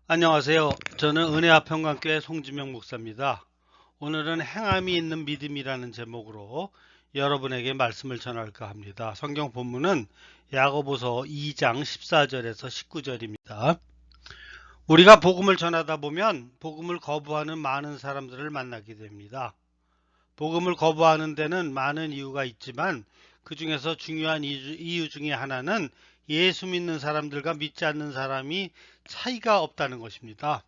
안녕하세요. 저는 은혜화평강교회 송지명 목사입니다. 오늘은 행함이 있는 믿음이라는 제목으로 여러분에게 말씀을 전할까 합니다. 성경 본문은 야고보서 2장 14절에서 19절입니다. 우리가 복음을 전하다 보면 복음을 거부하는 많은 사람들을 만나게 됩니다. 복음을 거부하는 데는 많은 이유가 있지만 그 중에서 중요한 이유 중에 하나는 예수 믿는 사람들과 믿지 않는 사람이 차이가 없다는 것입니다.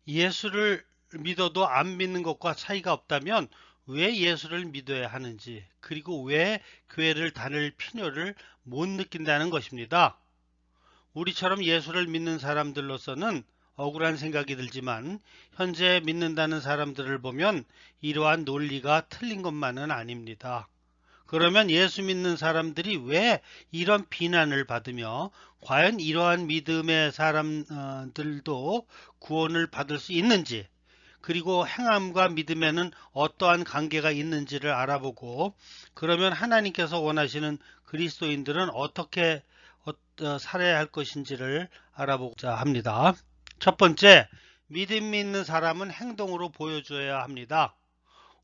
예수를 믿어도 안 믿는 것과 차이가 없다면 왜 예수를 믿어야 하는지, 그리고 왜 교회를 다닐 필요를 못 느낀다는 것입니다. 우리처럼 예수를 믿는 사람들로서는 억울한 생각이 들지만 현재 믿는다는 사람들을 보면 이러한 논리가 틀린 것만은 아닙니다. 그러면 예수 믿는 사람들이 왜 이런 비난을 받으며 과연 이러한 믿음의 사람들도 구원을 받을 수 있는지, 그리고 행함과 믿음에는 어떠한 관계가 있는지를 알아보고, 그러면 하나님께서 원하시는 그리스도인들은 어떻게 살아야 할 것인지를 알아보고자 합니다. 첫 번째, 믿음 있는 사람은 행동으로 보여줘야 합니다.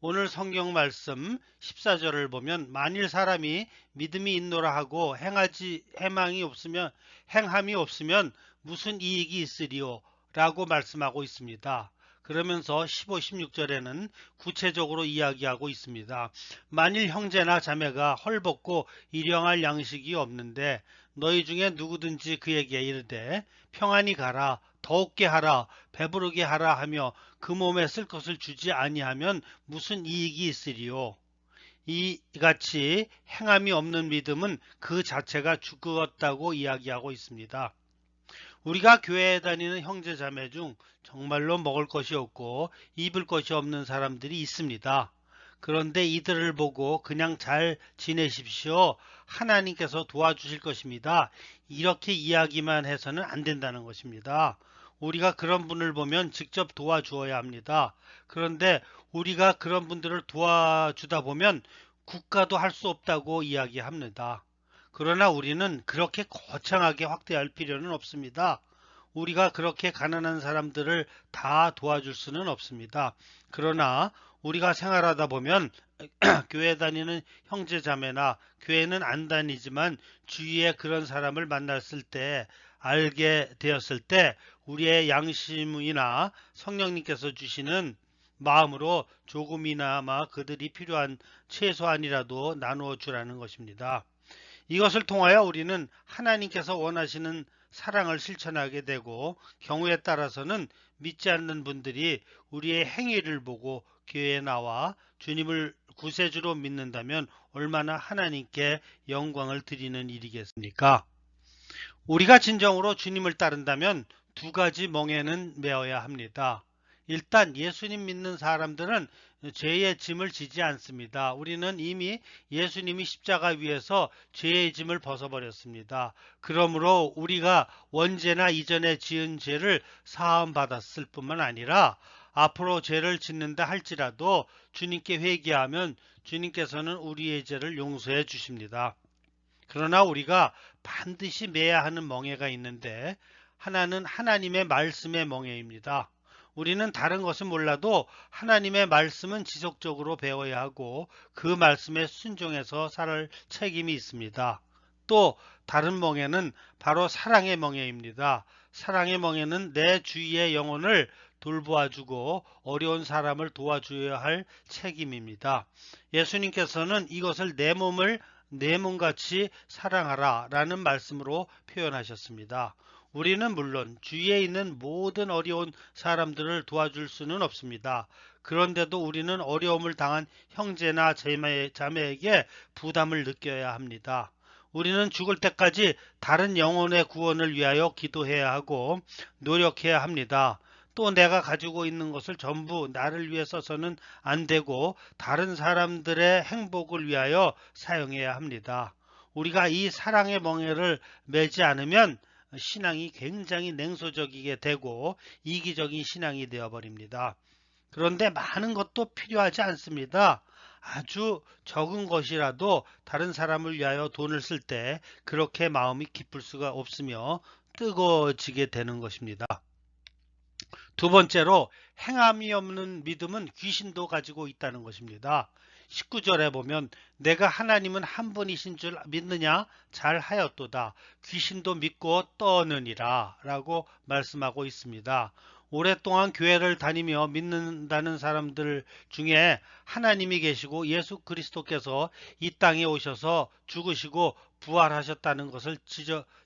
오늘 성경 말씀 14절을 보면 만일 사람이 믿음이 있노라 하고 행함이 없으면 무슨 이익이 있으리요 라고 말씀하고 있습니다. 그러면서 15, 16절에는 구체적으로 이야기하고 있습니다. 만일 형제나 자매가 헐벗고 일용할 양식이 없는데 너희 중에 누구든지 그에게 이르되 평안히 가라, 더욱게 하라, 배부르게 하라 하며 그 몸에 쓸 것을 주지 아니하면 무슨 이익이 있으리요. 이같이 행함이 없는 믿음은 그 자체가 죽었다고 이야기하고 있습니다. 우리가 교회에 다니는 형제 자매 중 정말로 먹을 것이 없고 입을 것이 없는 사람들이 있습니다. 그런데 이들을 보고 그냥 잘 지내십시오, 하나님께서 도와주실 것입니다, 이렇게 이야기만 해서는 안 된다는 것입니다. 우리가 그런 분을 보면 직접 도와주어야 합니다. 그런데 우리가 그런 분들을 도와주다 보면 국가도 할 수 없다고 이야기합니다. 그러나 우리는 그렇게 거창하게 확대할 필요는 없습니다. 우리가 그렇게 가난한 사람들을 다 도와줄 수는 없습니다. 그러나 우리가 생활하다 보면 교회 다니는 형제 자매나 교회는 안 다니지만 주위에 그런 사람을 만났을 때, 알게 되었을 때 우리의 양심이나 성령님께서 주시는 마음으로 조금이나마 그들이 필요한 최소한이라도 나누어 주라는 것입니다. 이것을 통하여 우리는 하나님께서 원하시는 사랑을 실천하게 되고, 경우에 따라서는 믿지 않는 분들이 우리의 행위를 보고 교회에 나와 주님을 구세주로 믿는다면 얼마나 하나님께 영광을 드리는 일이겠습니까? 우리가 진정으로 주님을 따른다면 두 가지 멍에는 메어야 합니다. 일단 예수님 믿는 사람들은 죄의 짐을 지지 않습니다. 우리는 이미 예수님이 십자가 위에서 죄의 짐을 벗어버렸습니다. 그러므로 우리가 언제나 이전에 지은 죄를 사함 받았을 뿐만 아니라 앞으로 죄를 짓는다 할지라도 주님께 회개하면 주님께서는 우리의 죄를 용서해 주십니다. 그러나 우리가 반드시 매야 하는 멍에가 있는데, 하나는 하나님의 말씀의 멍에입니다. 우리는 다른 것은 몰라도 하나님의 말씀은 지속적으로 배워야 하고 그 말씀에 순종해서 살 책임이 있습니다. 또 다른 멍에는 바로 사랑의 멍에입니다. 사랑의 멍에는 내 주위의 영혼을 돌보아주고 어려운 사람을 도와줘야 할 책임입니다. 예수님께서는 이것을 내 몸같이 사랑하라 라는 말씀으로 표현하셨습니다. 우리는 물론 주위에 있는 모든 어려운 사람들을 도와줄 수는 없습니다. 그런데도 우리는 어려움을 당한 형제나 자매에게 부담을 느껴야 합니다. 우리는 죽을 때까지 다른 영혼의 구원을 위하여 기도해야 하고 노력해야 합니다. 또 내가 가지고 있는 것을 전부 나를 위해 써서는 안 되고 다른 사람들의 행복을 위하여 사용해야 합니다. 우리가 이 사랑의 멍에를 매지 않으면 신앙이 굉장히 냉소적이게 되고 이기적인 신앙이 되어버립니다. 그런데 많은 것도 필요하지 않습니다. 아주 적은 것이라도 다른 사람을 위하여 돈을 쓸 때 그렇게 마음이 기쁠 수가 없으며, 뜨거워지게 되는 것입니다. 두 번째로 행함이 없는 믿음은 귀신도 가지고 있다는 것입니다. 19절에 보면 내가 하나님은 한 분이신 줄 믿느냐 잘하였도다 귀신도 믿고 떠느니라 라고 말씀하고 있습니다. 오랫동안 교회를 다니며 믿는다는 사람들 중에 하나님이 계시고 예수 그리스도께서 이 땅에 오셔서 죽으시고 부활하셨다는 것을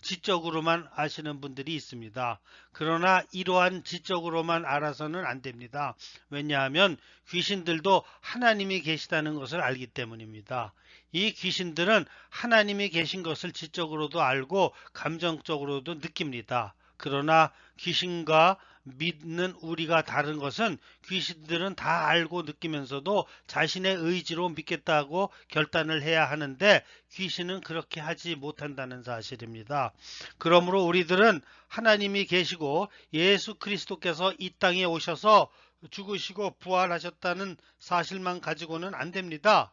지적으로만 아시는 분들이 있습니다. 그러나 이러한 지적으로만 알아서는 안 됩니다. 왜냐하면 귀신들도 하나님이 계시다는 것을 알기 때문입니다. 이 귀신들은 하나님이 계신 것을 지적으로도 알고 감정적으로도 느낍니다. 그러나 귀신과 믿는 우리가 다른 것은 귀신들은 다 알고 느끼면서도 자신의 의지로 믿겠다고 결단을 해야 하는데 귀신은 그렇게 하지 못한다는 사실입니다. 그러므로 우리들은 하나님이 계시고 예수 그리스도께서 이 땅에 오셔서 죽으시고 부활하셨다는 사실만 가지고는 안 됩니다.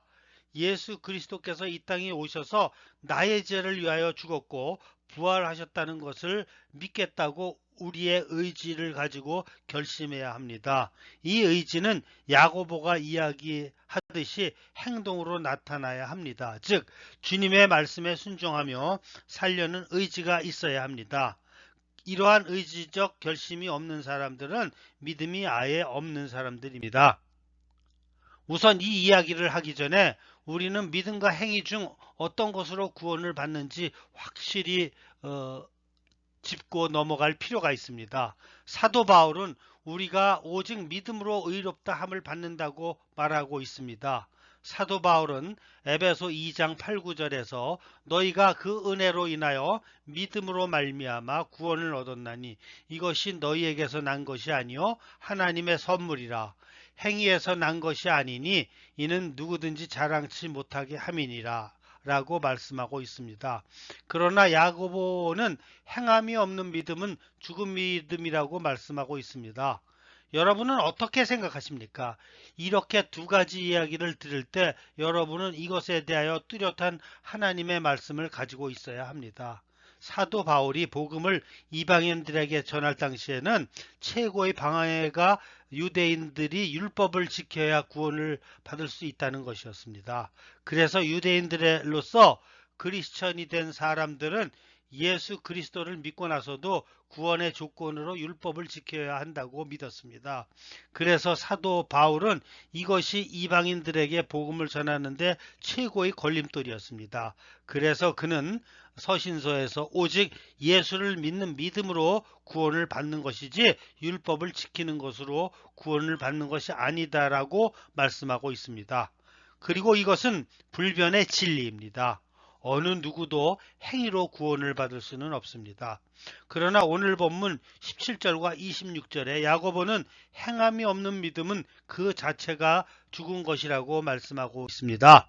예수 그리스도께서 이 땅에 오셔서 나의 죄를 위하여 죽었고 부활하셨다는 것을 믿겠다고 우리의 의지를 가지고 결심해야 합니다. 이 의지는 야고보가 이야기하듯이 행동으로 나타나야 합니다. 즉 주님의 말씀에 순종하며 살려는 의지가 있어야 합니다. 이러한 의지적 결심이 없는 사람들은 믿음이 아예 없는 사람들입니다. 우선 이 이야기를 하기 전에 우리는 믿음과 행위 중 어떤 것으로 구원을 받는지 확실히 짚고 넘어갈 필요가 있습니다. 사도 바울은 우리가 오직 믿음으로 의롭다 함을 받는다고 말하고 있습니다. 사도 바울은 에베소 2장 8, 9절에서 너희가 그 은혜로 인하여 믿음으로 말미암아 구원을 얻었나니 이것이 너희에게서 난 것이 아니요 하나님의 선물이라 행위에서 난 것이 아니니 이는 누구든지 자랑치 못하게 함이니라 라고 말씀하고 있습니다. 그러나 야고보는 행함이 없는 믿음은 죽은 믿음이라고 말씀하고 있습니다. 여러분은 어떻게 생각하십니까? 이렇게 두 가지 이야기를 들을 때 여러분은 이것에 대하여 뚜렷한 하나님의 말씀을 가지고 있어야 합니다. 사도 바울이 복음을 이방인들에게 전할 당시에는 최고의 방해가 유대인들이 율법을 지켜야 구원을 받을 수 있다는 것이었습니다. 그래서 유대인들로서 크리스천이 된 사람들은 예수 그리스도를 믿고 나서도 구원의 조건으로 율법을 지켜야 한다고 믿었습니다. 그래서 사도 바울은 이것이 이방인들에게 복음을 전하는데 최고의 걸림돌이었습니다. 그래서 그는 서신서에서 오직 예수를 믿는 믿음으로 구원을 받는 것이지 율법을 지키는 것으로 구원을 받는 것이 아니다라고 말씀하고 있습니다. 그리고 이것은 불변의 진리입니다. 어느 누구도 행위로 구원을 받을 수는 없습니다. 그러나 오늘 본문 17절과 26절에 야고보는 행함이 없는 믿음은 그 자체가 죽은 것이라고 말씀하고 있습니다.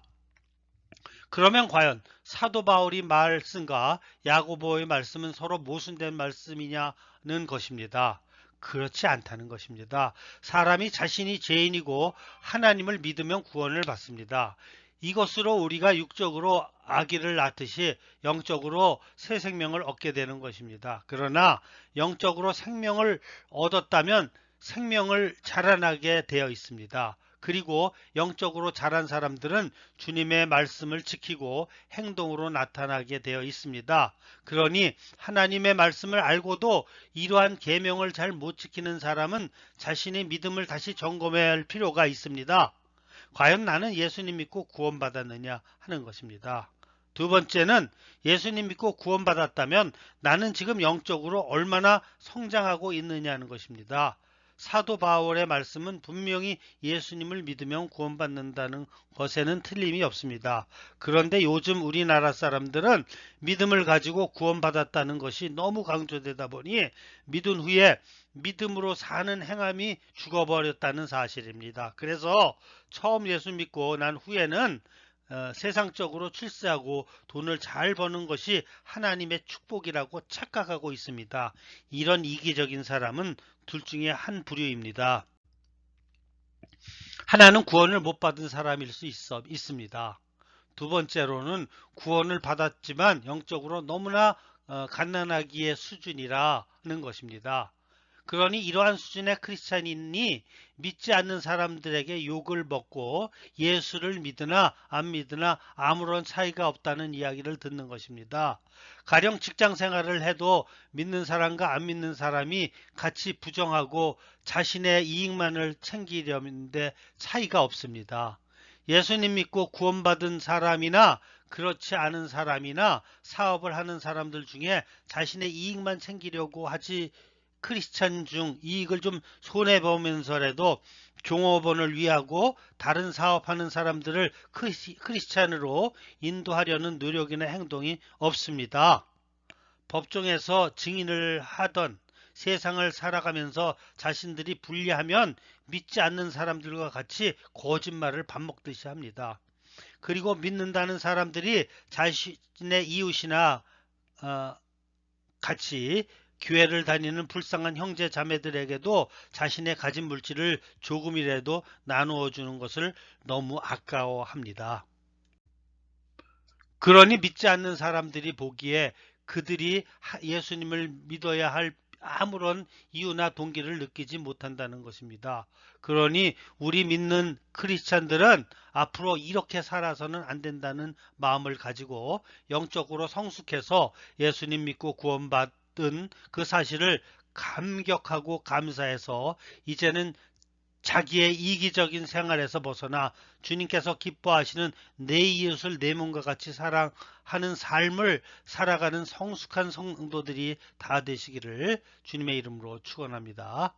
그러면 과연 사도 바울이 말씀과 야고보의 말씀은 서로 모순된 말씀이냐는 것입니다. 그렇지 않다는 것입니다. 사람이 자신이 죄인이고 하나님을 믿으면 구원을 받습니다. 이것으로 우리가 육적으로 아기를 낳듯이 영적으로 새 생명을 얻게 되는 것입니다. 그러나 영적으로 생명을 얻었다면 생명을 자라나게 되어 있습니다. 그리고 영적으로 자란 사람들은 주님의 말씀을 지키고 행동으로 나타나게 되어 있습니다. 그러니 하나님의 말씀을 알고도 이러한 계명을 잘 못 지키는 사람은 자신의 믿음을 다시 점검해야 할 필요가 있습니다. 과연 나는 예수님 믿고 구원받았느냐 하는 것입니다. 두 번째는 예수님 믿고 구원받았다면 나는 지금 영적으로 얼마나 성장하고 있느냐는 것입니다. 사도 바울의 말씀은 분명히 예수님을 믿으면 구원받는다는 것에는 틀림이 없습니다. 그런데 요즘 우리나라 사람들은 믿음을 가지고 구원받았다는 것이 너무 강조되다 보니 믿은 후에 믿음으로 사는 행함이 죽어버렸다는 사실입니다. 그래서 처음 예수 믿고 난 후에는 세상적으로 출세하고 돈을 잘 버는 것이 하나님의 축복이라고 착각하고 있습니다. 이런 이기적인 사람은 둘 중에 한 부류입니다. 하나는 구원을 못 받은 사람일 수 있습니다. 두 번째로는 구원을 받았지만 영적으로 너무나 갓난아기의 수준이라는 것입니다. 그러니 이러한 수준의 크리스찬인이 믿지 않는 사람들에게 욕을 먹고 예수를 믿으나 안 믿으나 아무런 차이가 없다는 이야기를 듣는 것입니다. 가령 직장 생활을 해도 믿는 사람과 안 믿는 사람이 같이 부정하고 자신의 이익만을 챙기려는데 차이가 없습니다. 예수님 믿고 구원받은 사람이나 그렇지 않은 사람이나 사업을 하는 사람들 중에 자신의 이익만 챙기려고 하지 크리스찬 중 이익을 좀 손해보면서라도 종업원을 위하고 다른 사업하는 사람들을 크리스찬으로 인도하려는 노력이나 행동이 없습니다. 법정에서 증인을 하던 세상을 살아가면서 자신들이 불리하면 믿지 않는 사람들과 같이 거짓말을 밥 먹듯이 합니다. 그리고 믿는다는 사람들이 자신의 이웃이나 같이 교회를 다니는 불쌍한 형제 자매들에게도 자신의 가진 물질을 조금이라도 나누어 주는 것을 너무 아까워합니다. 그러니 믿지 않는 사람들이 보기에 그들이 예수님을 믿어야 할 아무런 이유나 동기를 느끼지 못한다는 것입니다. 그러니 우리 믿는 크리스찬들은 앞으로 이렇게 살아서는 안 된다는 마음을 가지고 영적으로 성숙해서 예수님 믿고 구원받은 그 사실을 감격하고 감사해서 이제는 자기의 이기적인 생활에서 벗어나 주님께서 기뻐하시는 내 이웃을 내 몸과 같이 사랑하는 삶을 살아가는 성숙한 성도들이 다 되시기를 주님의 이름으로 축원합니다.